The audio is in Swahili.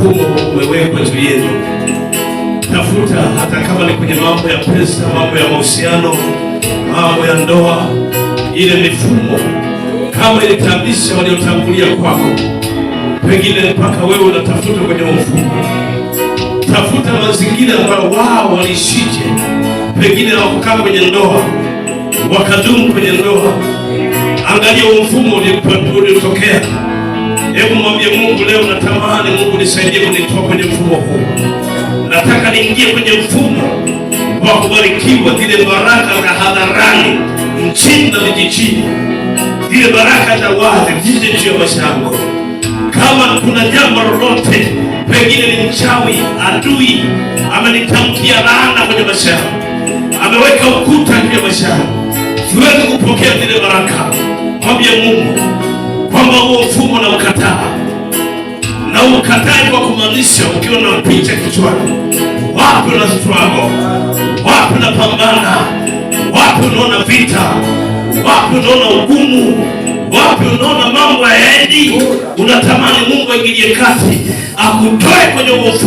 mfumo umewekwa juu yenu. Tafuta hata kama ni kwenye mambo ya pesa, mambo ya mahusiano, mambo ya ndoa, ile mifumo kama ilitabisha waliotangulia kwako, pengine mpaka wewe unatafuta kwenye mfumo. Tafuta mazingira ambayo wao walishije, pengine wakukaa kwenye ndoa wakadumu kwenye ndoa. Angalia mfumo uliotokea. Hebu mwambie Mungu, leo natamani Mungu nisaidie kunitoa kwenye mfumo huu. Nataka niingie kwenye mfumo wa kubarikiwa, zile baraka za hadharani nchini na vijijini, zile baraka za wazi zije juu ya maisha yako. Kama kuna jambo lolote, pengine ni mchawi, adui amenitamkia laana kwenye maisha yangu, ameweka ukuta juu ya maisha yangu, siwezi kupokea zile baraka, mwambie Mungu kwamba huo mfumo na ukataa. Na ukataa kwa kumaanisha ukiwa na picha kichwani, wapi una struggle, wapi unapambana, wapi unaona vita, wapi unaona ugumu, wapi unaona mambo hayaendi, unatamani Mungu aingilie kati akutoe kwenye